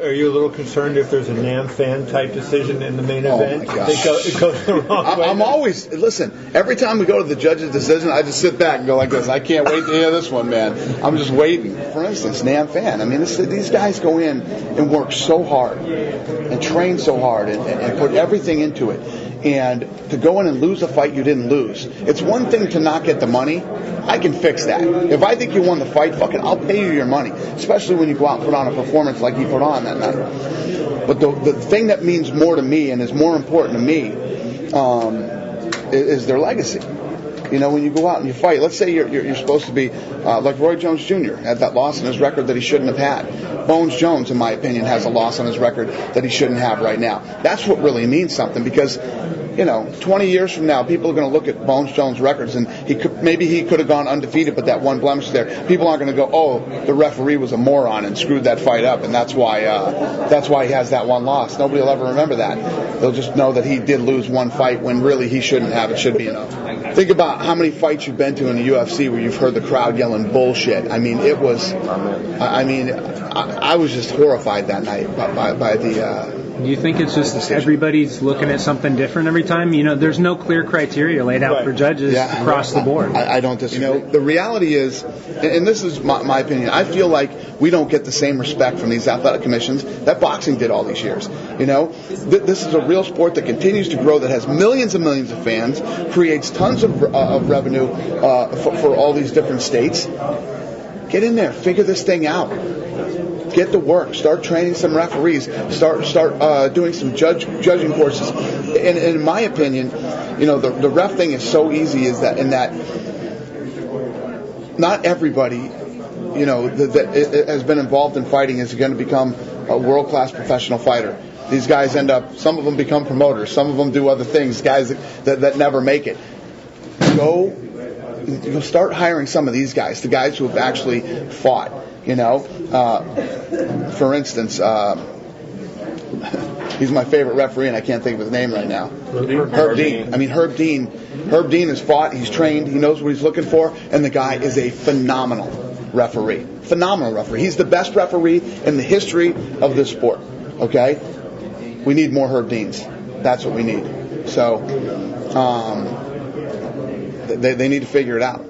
Are you a little concerned if there's a Nam fan type decision in the main event? My gosh. It goes the wrong way. I'm always, listen, every time we go to the judge's decision, I just sit back and go like this. I can't wait to hear this one, man. I'm just waiting. For instance, Nam fan. I mean, these guys go in and work so hard and train so hard and put everything into it. And to go in and lose a fight you didn't lose. It's one thing to not get the money. I can fix that. If I think you won the fight, fucking, I'll pay you your money. Especially when you go out and put on a performance like he put on that night. But the thing that means more to me and is more important to me is their legacy. You know, when you go out and you fight, let's say you're supposed to be like Roy Jones Jr. had that loss on his record that he shouldn't have had. Bones Jones, in my opinion, has a loss on his record that he shouldn't have right now. That's what really means something because, you know, 20 years from now, people are going to look at Bones Jones' records and maybe he could have gone undefeated, but that one blemish there, people aren't going to go, oh, the referee was a moron and screwed that fight up, and that's why he has that one loss. Nobody will ever remember that. They'll just know that he did lose one fight when really he shouldn't have. It should be enough. Think about how many fights you've been to in the UFC where you've heard the crowd yelling bullshit. I mean, it was. I was just horrified that night by the. Do you think it's just everybody's looking at something different every time? You know, there's no clear criteria laid out for judges across the board. I don't disagree. You know, the reality is, and this is my opinion, I feel like we don't get the same respect from these athletic commissions that boxing did all these years. You know, this is a real sport that continues to grow, that has millions and millions of fans, creates tons of revenue for all these different states. Get in there, figure this thing out. Get to work. Start training some referees. Start doing some judging courses. And in my opinion, you know, the ref thing is so easy. In that not everybody, you know, that has been involved in fighting is going to become a world-class professional fighter. These guys end up. Some of them become promoters. Some of them do other things. Guys that never make it. Go start hiring some of these guys. The guys who have actually fought. You know, for instance, he's my favorite referee, and I can't think of his name right now. Herb Dean. I mean, Herb Dean has fought, he's trained, he knows what he's looking for, and the guy is a phenomenal referee. Phenomenal referee. He's the best referee in the history of this sport. Okay? We need more Herb Deans. That's what we need. So, they need to figure it out.